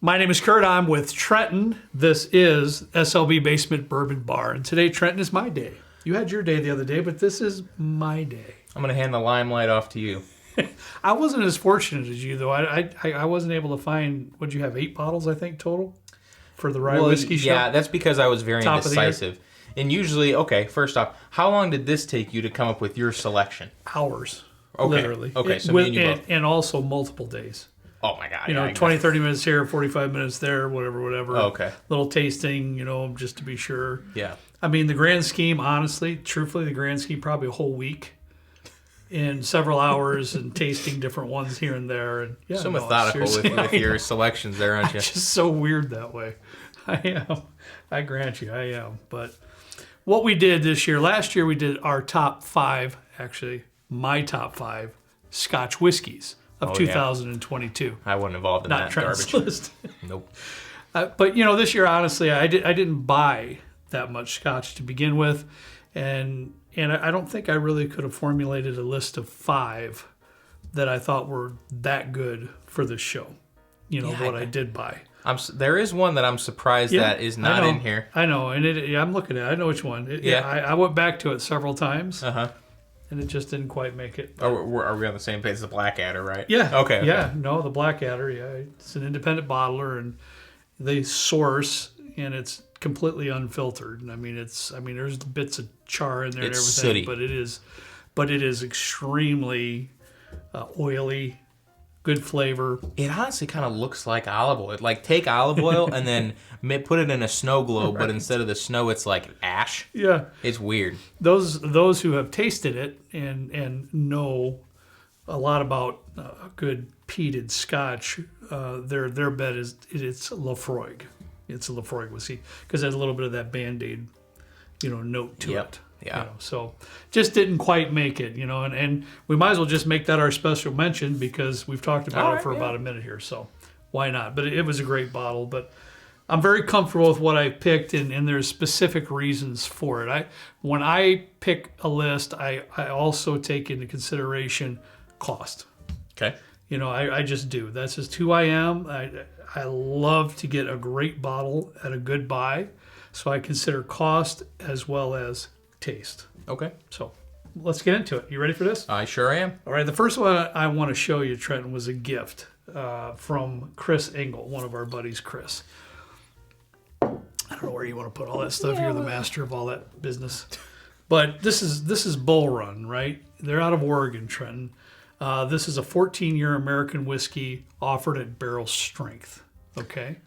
My name is Kurt. I'm with Trenton. This is SLB Basement Bourbon Bar. And today, Trenton, is my day. You had your day the other day, but this is my day. I'm going to hand the limelight off to you. I wasn't as fortunate as you, though. I wasn't able to find, what'd you have, 8 bottles, I think, total? For the rye whiskey show? Yeah, that's because I was very indecisive. And usually, okay, first off, how long did this take you to come up with your selection? Hours. Okay. Literally. Okay, so me and you both. And also multiple days. Oh, my God. You know, 20, 30 minutes here, 45 minutes there, whatever. Oh, okay. Little tasting, you know, just to be sure. Yeah. I mean, the grand scheme, honestly, truthfully, the grand scheme, probably a whole week in several hours and tasting different ones here and there. And yeah, so methodical with your selections there, aren't you? I'm just so weird that way. I am. I grant you, I am. But what we did this year, last year we did our top 5, actually, my top 5 Scotch whiskeys of 2022. Yeah. I wasn't involved in Not that garbage. list. Nope. But, you know, this year, honestly, I didn't buy that much Scotch to begin with. And I don't think I really could have formulated a list of 5 that I thought were that good for this show. You know, what I did buy. There is one that I'm surprised that is not in here. I know, and I'm looking at it. I know which one. I went back to it several times. And it just didn't quite make it. Are we on the same page as the Blackadder, right? Yeah. Okay. Yeah. No, the Blackadder. Yeah, it's an independent bottler, and they source, and it's completely unfiltered. And I mean, there's bits of char in there and everything, sooty. but it is extremely oily, good flavor. It honestly kind of looks like olive oil. Like take olive oil and then put it in a snow globe, but instead of the snow, it's like ash. Yeah, it's weird. Those who have tasted it and know a lot about good peated Scotch, their bet is it's Laphroaig. It's a Laphroaig whiskey because it has a little bit of that Band-Aid, note to it. Yeah. So just didn't quite make it, and we might as well just make that our special mention because we've talked about it for about a minute here. So why not? But it was a great bottle. But I'm very comfortable with what I picked, and there's specific reasons for it. When I pick a list, I also take into consideration cost. Okay. I just do. That's just who I am. I love to get a great bottle at a good buy, so I consider cost as well as taste. Okay. So let's get into it. You ready for this? I sure am. All right. The first one I want to show you, Trenton, was a gift from Chris Engel, one of our buddies, Chris. I don't know where you want to put all that stuff. You're the master of all that business. But this is Bull Run, right? They're out of Oregon, Trenton. This is a 14-year American whiskey offered at barrel strength. Okay.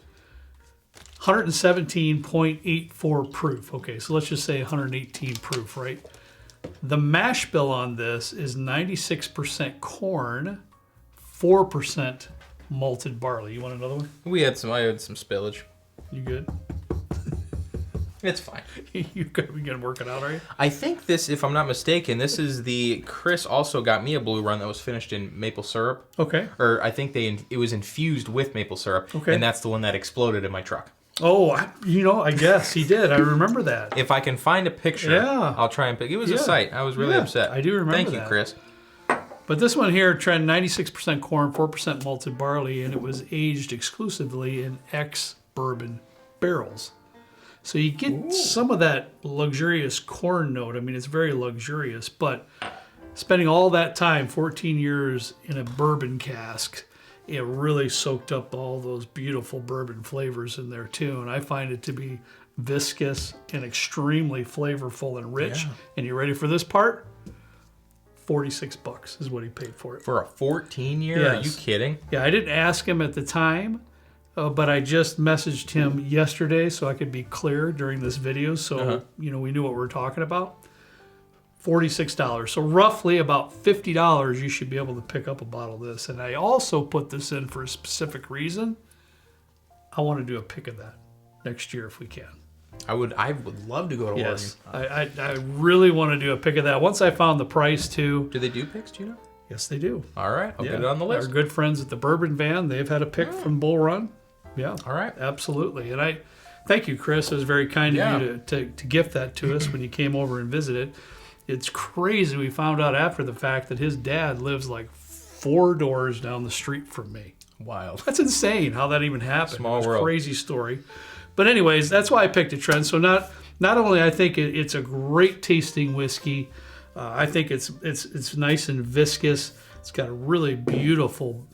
117.84 proof. Okay, so let's just say 118 proof, right? The mash bill on this is 96% corn, 4% malted barley. You want another one? I had some spillage. You good? It's fine. You gonna work it out, are you? I think this, if I'm not mistaken, this is Chris also got me a Blue Run that was finished in maple syrup. Okay. Or I think it was infused with maple syrup. Okay. And that's the one that exploded in my truck. Oh, I guess he did. I remember that. If I can find a picture, I'll try and pick. It was a sight. I was really upset. I do remember Thank that. you, Chris. But this one here, Trent, 96% corn, 4% malted barley, and it was aged exclusively in ex-bourbon barrels. So you get some of that luxurious corn note. I mean, it's very luxurious, but spending all that time, 14 years in a bourbon cask, it really soaked up all those beautiful bourbon flavors in there too. And I find it to be viscous and extremely flavorful and rich. Yeah. And you ready for this part? $46 is what he paid for it. For a 14-year? Yes. Are you kidding? Yeah, I didn't ask him at the time, but I just messaged him yesterday so I could be clear during this video. So, we knew what we were talking about. $46. So roughly about $50 you should be able to pick up a bottle of this. And I also put this in for a specific reason. I want to do a pick of that next year if we can. I would love to go to Oregon. I really want to do a pick of that. Once I found the price too. Do they do picks, do you know? Yes, they do. All right, I'll get it on the list. Our good friends at the Bourbon Van, they've had a pick from Bull Run. Yeah. All right. Absolutely. And I thank you, Chris. It was very kind of you to gift that to us when you came over and visited. It's crazy. We found out after the fact that his dad lives like 4 doors down the street from me. Wild. That's insane how that even happened. Small It was a world. crazy story. But anyways, that's why I picked it, Trent. So not only I think it's a great tasting whiskey, I think it's nice and viscous. It's got a really beautiful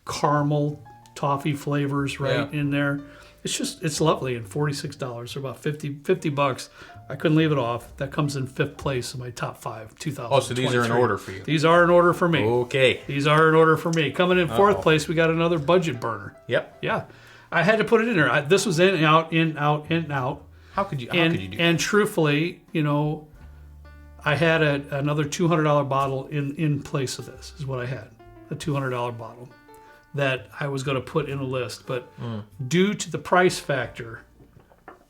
caramel toffee flavors in there. It's lovely, and $46, so about 50 bucks. I couldn't leave it off. That comes in 5th place in my top 5, 2023. Oh, so these are in order for you. These are in order for me. Okay. These are in order for me. Coming in 4th place, we got another budget burner. Yep. Yeah. I had to put it in there. This was in, out, in, out, in, out. How could you do that? And truthfully, I had another $200 bottle in place of this, is what I had. A $200 bottle that I was going to put in a list. But due to the price factor,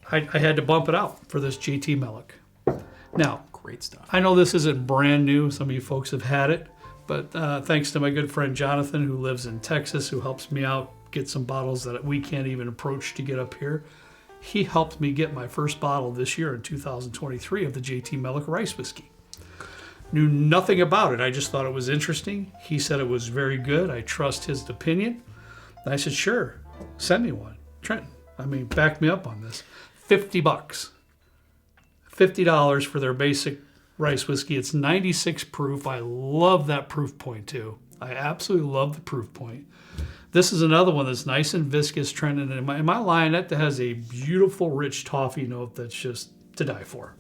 I had to bump it out for this JT Meleck. Now, Great stuff. I know this isn't brand new. Some of you folks have had it. But thanks to my good friend Jonathan, who lives in Texas, who helps me out get some bottles that we can't even approach to get up here. He helped me get my first bottle this year in 2023 of the JT Meleck Rice Whiskey. Knew nothing about it. I just thought it was interesting. He said it was very good. I trust his opinion. And I said, sure, send me one. Trent, back me up on this. $50. $50 for their basic rice whiskey. It's 96 proof. I love that proof point too. I absolutely love the proof point. This is another one that's nice and viscous, Trent. And in my line, that has a beautiful, rich toffee note that's just to die for,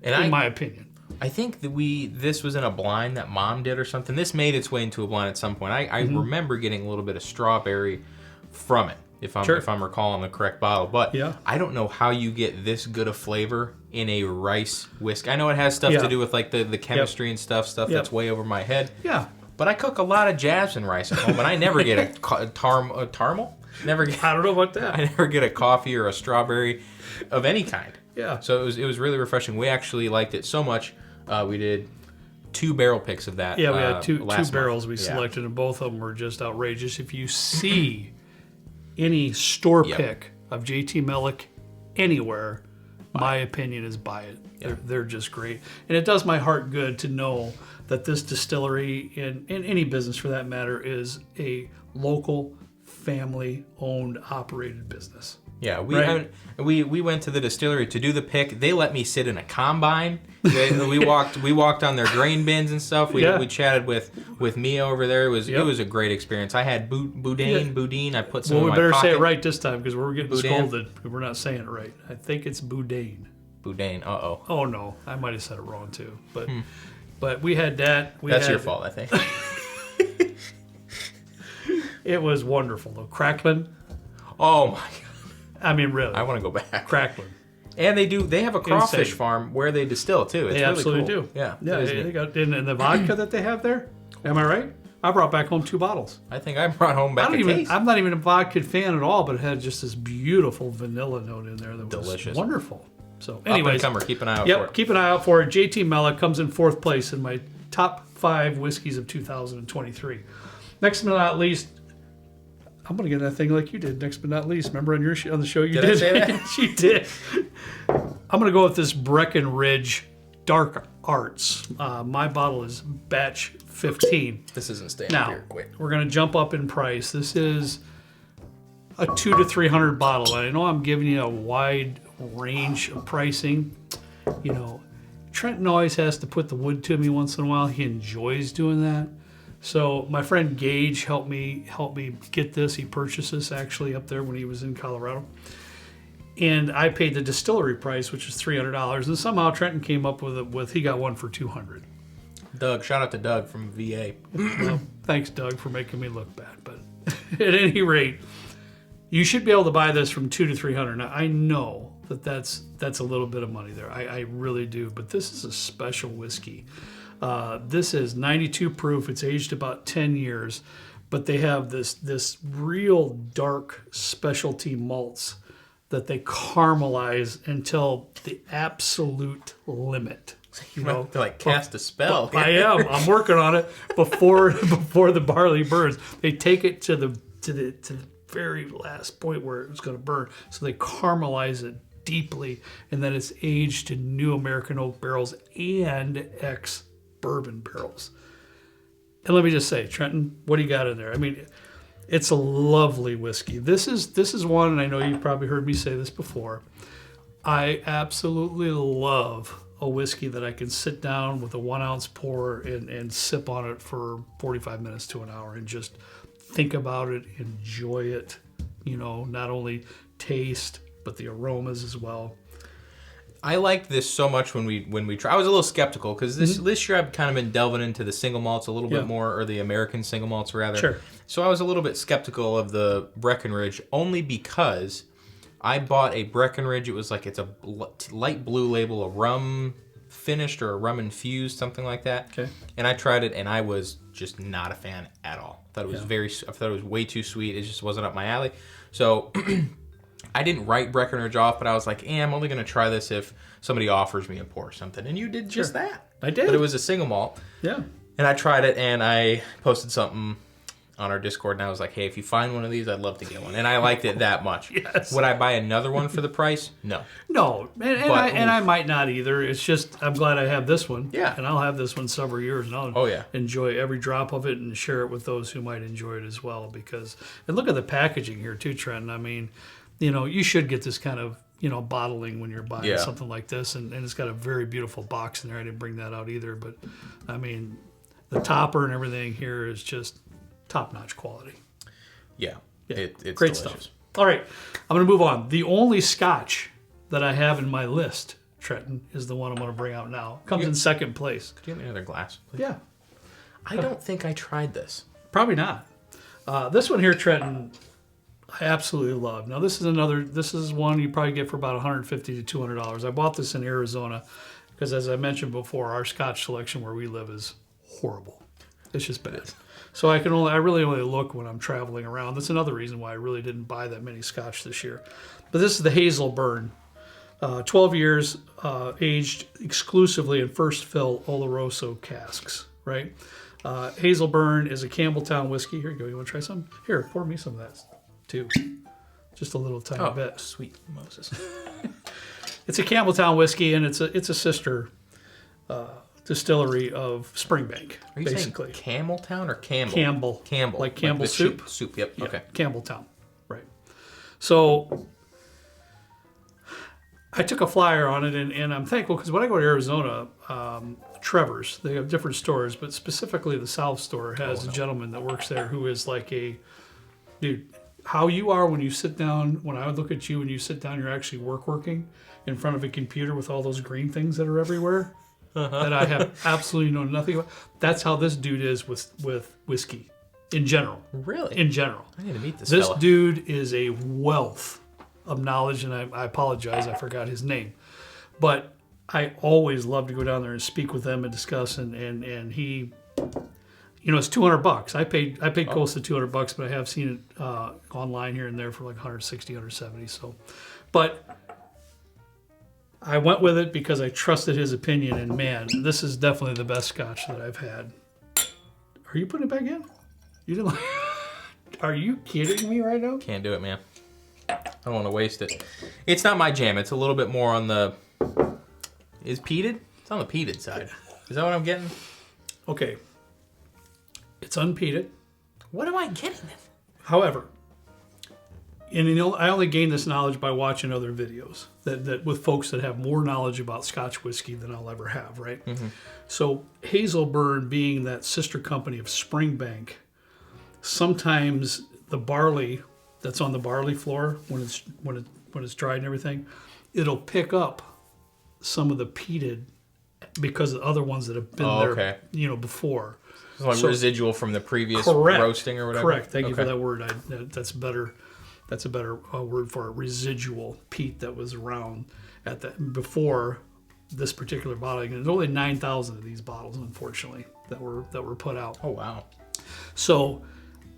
in my opinion. I think that this was in a blind that Mom did or something. This made its way into a blind at some point. I remember getting a little bit of strawberry from it, if I'm recalling the correct bottle. But I don't know how you get this good a flavor in a rice whiskey. I know it has stuff to do with like the chemistry and stuff that's way over my head. Yeah. But I cook a lot of jasmine rice at home, and I never get a tarmal. I don't know about that. I never get a coffee or a strawberry of any kind. Yeah. So it was really refreshing. We actually liked it so much. We did 2 barrel picks of that. Yeah, we had two barrels month. we selected, and both of them were just outrageous. If you see any store pick of JT Meleck anywhere, my opinion is buy it. They're just great. And it does my heart good to know that this distillery, in any business for that matter, is a local, family-owned, operated business. Yeah, we went to the distillery to do the pick. They let me sit in a combine. We walked on their grain bins and stuff. We chatted with Mia over there. It was a great experience. I had boudin. I put some. Well, in we my better pocket. say it right this time because we're getting Boudin? scolded if we're not saying it right. I think it's boudin. Boudin. Uh-oh. Oh no, I might have said it wrong too. But we had that. That's your fault, I think. It was wonderful though. Crackling. Oh my god. Really. I want to go back. Crackling. And they have a crawfish farm where they distill too. It's They really absolutely cool. do. Yeah. They got and the vodka that they have there. Am I right? I brought back home 2 bottles. I think I brought home back a taste. I'm not even a vodka fan at all, but it had just this beautiful vanilla note in there that was delicious, wonderul. So, anyways, keep an eye out for it. Keep an eye out for it. JT Meleck comes in 4th place in my top 5 whiskeys of 2023. Next but not least, I'm gonna get that thing like you did. Next but not least, remember on the show you did? I say that? You did. I'm gonna go with this Breckenridge Dark Arts. My bottle is batch 15. This isn't staying Now, here. Quick. we're going to jump up in price. This is a $200 to $300 bottle. And I know I'm giving you a wide range of pricing. Trenton always has to put the wood to me once in a while. He enjoys doing that. So my friend Gage helped me get this. He purchased this actually up there when he was in Colorado. And I paid the distillery price, which is $300. And somehow Trenton came up with he got one for $200. Doug, shout out to Doug from VA. Well, thanks, Doug, for making me look bad. But at any rate, you should be able to buy this from $200 to $300. Now, I know that's a little bit of money there. I really do. But this is a special whiskey. This is 92 proof. It's aged about 10 years. But they have this real dark specialty malts that they caramelize until the absolute limit. To like cast a spell. I am. I'm working on it before the barley burns. They take it to the very last point where it's going to burn. So they caramelize it deeply, and then it's aged in new American oak barrels and ex-bourbon barrels. And let me just say, Trenton, what do you got in there? It's a lovely whiskey. This is one, and I know you've probably heard me say this before. I absolutely love a whiskey that I can sit down with a 1 ounce pour and sip on it for 45 minutes to an hour and just think about it, enjoy it. You know, not only taste, but the aromas as well. I liked this so much when we tried. I was a little skeptical because this year I've kind of been delving into the single malts a little bit more, or the American single malts rather. Sure. So I was a little bit skeptical of the Breckenridge only because I bought a Breckenridge. It was like it's a light blue label, a rum finished or a rum infused, something like that. Okay. And I tried it, and I was just not a fan at all. I thought it was way too sweet. It just wasn't up my alley. So I didn't write Breckenridge off, but I was like, I'm only going to try this if somebody offers me a pour or something. And you did just that. I did. But it was a single malt. Yeah. And I tried it, and I posted something on our Discord, and I was like, hey, if you find one of these, I'd love to get one. And I liked it that much. Yes. Would I buy another one for the price? No. No. And I might not either. It's just, I'm glad I have this one. Yeah. And I'll have this one several years, and I'll enjoy every drop of it and share it with those who might enjoy it as well. Because, and look at the packaging here too, Trent. I mean, you know, you should get this kind of, you know, bottling when you're buying something like this. And it's got a very beautiful box in there. I didn't bring that out either. But, I mean, the topper and everything here is just top-notch quality. Yeah. It's great delicious stuff. All right, I'm going to move on. The only Scotch that I have in my list, Trenton, is the one I'm going to bring out now. Comes in second place. Could you get me another glass, please? Yeah. I don't think I tried this. Probably not. This one here, Trenton, I absolutely love. Now, this is one you probably get for about $150 to $200. I bought this in Arizona because, as I mentioned before, our Scotch selection where we live is horrible. It's just bad. So I really only look when I'm traveling around. That's another reason why I really didn't buy that many Scotch this year. But this is the Hazelburn, 12 years aged exclusively in first fill Oloroso casks. Right? Hazelburn is a Campbelltown whiskey. Here you go. You want to try some? Here, pour me some of that too. Just a little tiny bit. Sweet Moses. It's a Campbelltown whiskey, and it's a sister distillery of Springbank. Are you basically saying Campbelltown or Campbell? Campbell, like Campbell soup. Soup. Yep. Yeah, Okay. Campbelltown. Right. So I took a flyer on it, and I'm thankful because when I go to Arizona, Trevor's, they have different stores, but specifically the South store has a gentleman that works there who is like dude, how you are when you sit down, when I would look at you when you sit down, you're actually working in front of a computer with all those green things that are everywhere. That I have absolutely know nothing about. That's how this dude is with whiskey in general. Really? In general. I need to meet this fella. Dude is a wealth of knowledge, and I apologize, I forgot his name. But I always love to go down there and speak with them and discuss, and he, you know, it's $200. I paid close to $200, but I have seen it online here and there for like 160, 170. So, but I went with it because I trusted his opinion, and man, this is definitely the best Scotch that I've had. Are you putting it back in? You didn't? Are you kidding me right now? Can't do it, man. I don't want to waste it. It's not my jam. It's a little bit more on the. Is peated? It's on the peated side. Is that what I'm getting? Okay. It's unpeated. What am I getting? However, and you know, I only gained this knowledge by watching other videos that with folks that have more knowledge about Scotch whiskey than I'll ever have, right? Mm-hmm. So Hazelburn, being that sister company of Springbank, sometimes the barley that's on the barley floor when it's dried and everything, it'll pick up some of the peated because of the other ones that have been there, you know, before. Like residual from the previous roasting or whatever. Correct. Thank you for that word. That's better. That's a better word for a residual peat that was around at that before this particular bottling. And there's only 9,000 of these bottles, unfortunately, that were put out. Oh wow! So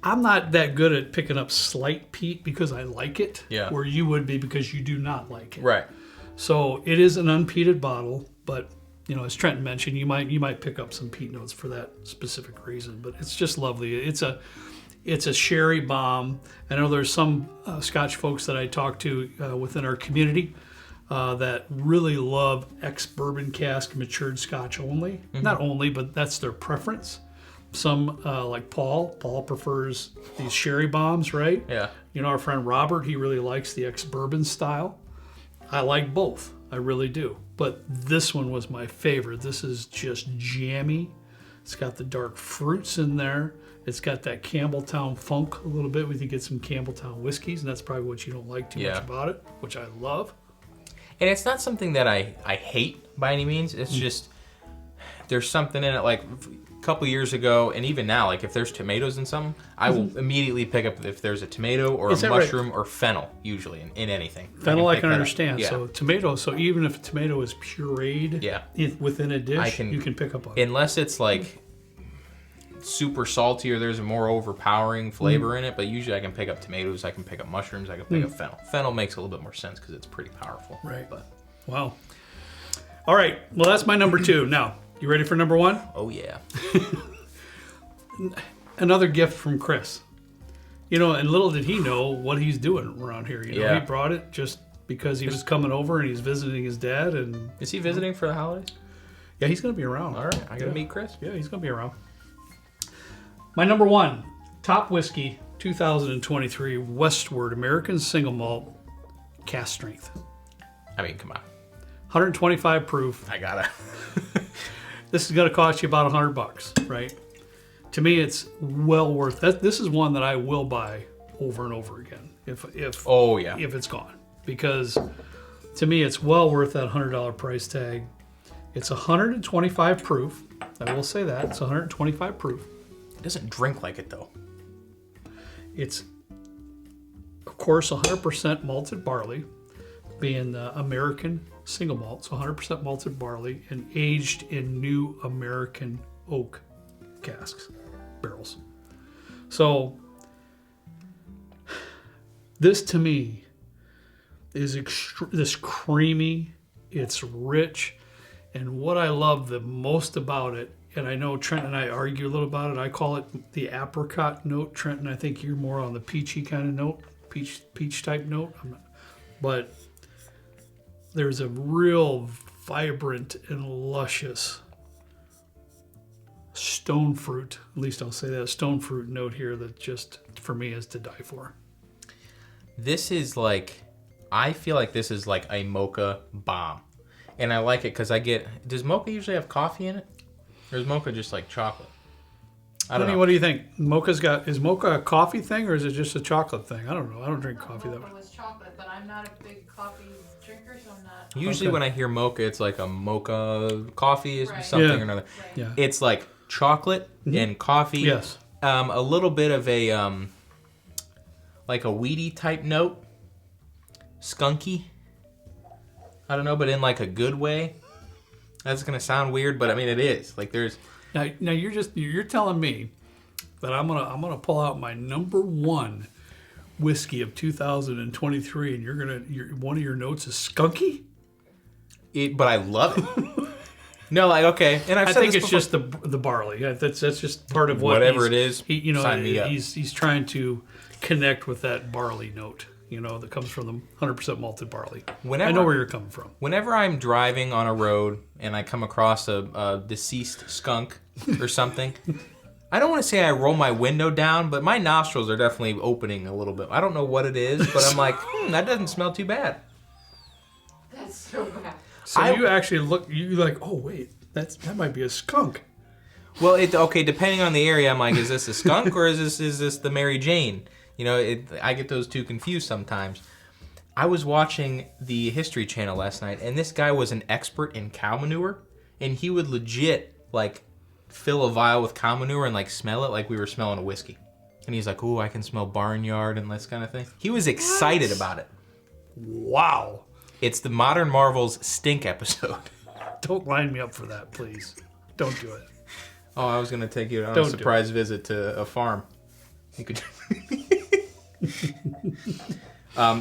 I'm not that good at picking up slight peat because I like it. Yeah. Where you would be because you do not like it. Right. So it is an unpeated bottle, but you know, as Trent mentioned, you might pick up some peat notes for that specific reason. But it's just lovely. It's a sherry bomb. I know there's some Scotch folks that I talk to within our community that really love ex-bourbon cask matured Scotch only. Mm-hmm. Not only, but that's their preference. Some like Paul. Paul prefers these sherry bombs, right? Yeah. You know, our friend Robert, he really likes the ex-bourbon style. I like both. I really do. But this one was my favorite. This is just jammy. It's got the dark fruits in there. It's got that Campbelltown funk a little bit. We can get some Campbelltown whiskeys, and that's probably what you don't like too much about it, which I love. And it's not something that I hate by any means. It's just there's something in it. Like a couple years ago, and even now, like if there's tomatoes in something, I will immediately pick up if there's a tomato or a mushroom or fennel, usually in anything. Fennel I can understand. Yeah. So tomato, so even if a tomato is pureed within a dish, you can pick up on it. Unless it's like super salty or there's a more overpowering flavor in it, but usually I can pick up tomatoes, I can pick up mushrooms, I can pick up fennel. Fennel makes a little bit more sense because it's pretty powerful. Right. But wow. All right. Well, that's my number 2. Now, you ready for number 1? Oh, yeah. Another gift from Chris. You know, and little did he know what he's doing around here. You know, he brought it just because he was coming over and he's visiting his dad. And is he visiting for the holidays? Yeah, he's going to be around. All right. I got to meet Chris. Yeah, he's going to be around. My number 1, top whiskey, 2023, Westward American Single Malt, cask strength. I mean, come on. 125 proof. I gotta. This is going to cost you about $100, right? To me, it's well worth that. This is one that I will buy over and over again if it's gone, because to me, it's well worth that $100 price tag. It's 125 proof. I will say that it's 125 proof. It doesn't drink like it though. It's, of course, 100% malted barley, being the American single malt, so 100% malted barley, and aged in new American oak casks, barrels. So this to me is this creamy, it's rich, and what I love the most about it, and I know Trent and I argue a little about it, I call it the apricot note. Trent and I think you're more on the peachy kind of note, peach type note. But there's a real vibrant and luscious stone fruit, at least I'll say that, stone fruit note here that just, for me, is to die for. This is like, I feel like this is like a mocha bomb. And I like it because does mocha usually have coffee in it? Or is mocha just like chocolate? I don't know. What do you think? Is mocha a coffee thing or is it just a chocolate thing? I don't know. I don't drink coffee that way. Mocha was chocolate, but I'm not a big coffee drinker, so I'm not. Usually when I hear mocha, it's like a mocha coffee is something or another. Right. Yeah. It's like chocolate and coffee. Yes. A little bit of a like a weedy type note. Skunky. I don't know, but in like a good way. That's gonna sound weird, but I mean it is. Like there's now you're telling me that I'm gonna pull out my number 1 whiskey of 2023, and one of your notes is skunky. But I love it. No, like okay, and I think it's just the barley. That's just part of whatever it is. Sign me up. He's trying to connect with that barley note. That comes from the 100% malted barley. I know where you're coming from. Whenever I'm driving on a road and I come across a deceased skunk or something, I don't want to say I roll my window down, but my nostrils are definitely opening a little bit. I don't know what it is, but I'm like, that doesn't smell too bad. That's so bad. So you actually look, oh wait, that might be a skunk. Well, okay, depending on the area, I'm like, is this a skunk or is this the Mary Jane? I get those two confused sometimes. I was watching the History Channel last night, and this guy was an expert in cow manure, and he would legit, like, fill a vial with cow manure and, like, smell it like we were smelling a whiskey. And he's like, ooh, I can smell barnyard and this kind of thing. He was excited about it. Wow. It's the Modern Marvels stink episode. Don't line me up for that, please. Don't do it. Oh, I was going to take you on a surprise visit to a farm. You could...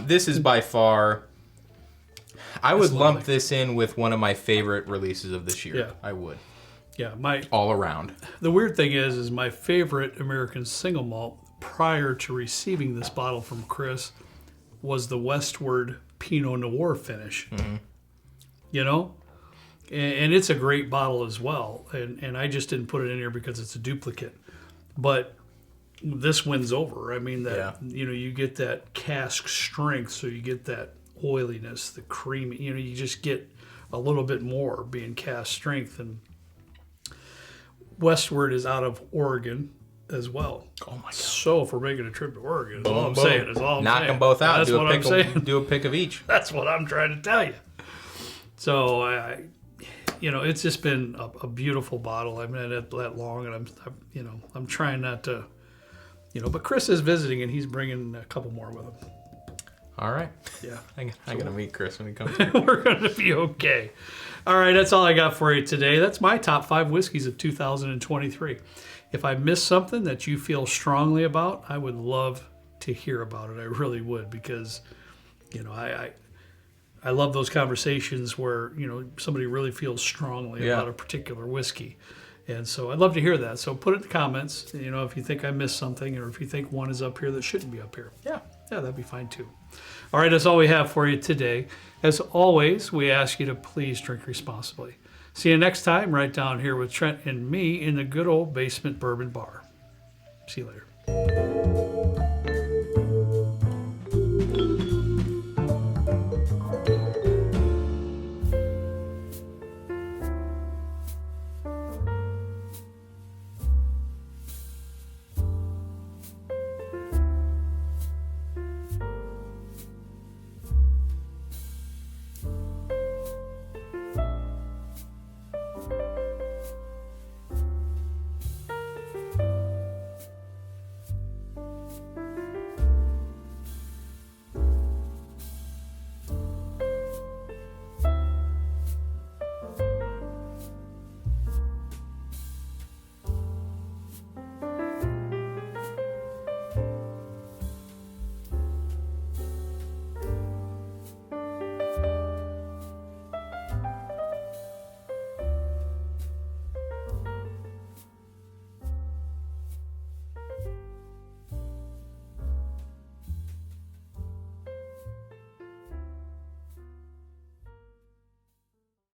This is by far, I would lump this in with one of my favorite releases of this year. Yeah. I would. Yeah, all around. The weird thing is my favorite American single malt prior to receiving this bottle from Chris was the Westward Pinot Noir finish. Mm-hmm. And it's a great bottle as well. And I just didn't put it in here because it's a duplicate. But this wins over. I mean, that you get that cask strength, so you get that oiliness, the creamy. You just get a little bit more being cask strength. And Westward is out of Oregon as well. Oh my God! So if we're making a trip to Oregon, that's all I'm saying. Is all I'm Knock saying. them both out. That's what I'm saying. Do a pick of each. That's what I'm trying to tell you. So it's just been a beautiful bottle. I've had it that long, and I'm trying not to, But Chris is visiting, and he's bringing a couple more with him. All right. Yeah. I'm gonna meet Chris when he comes. We're gonna be okay. All right, that's all I got for you today. That's my top 5 whiskeys of 2023. If I missed something that you feel strongly about, I would love to hear about it. I really would, because I love those conversations where somebody really feels strongly about a particular whiskey. And so I'd love to hear that. So put it in the comments, if you think I missed something, or if you think one is up here that shouldn't be up here. Yeah, that'd be fine too. All right, that's all we have for you today. As always, we ask you to please drink responsibly. See you next time, right down here with Trent and me in the good old basement bourbon bar. See you later.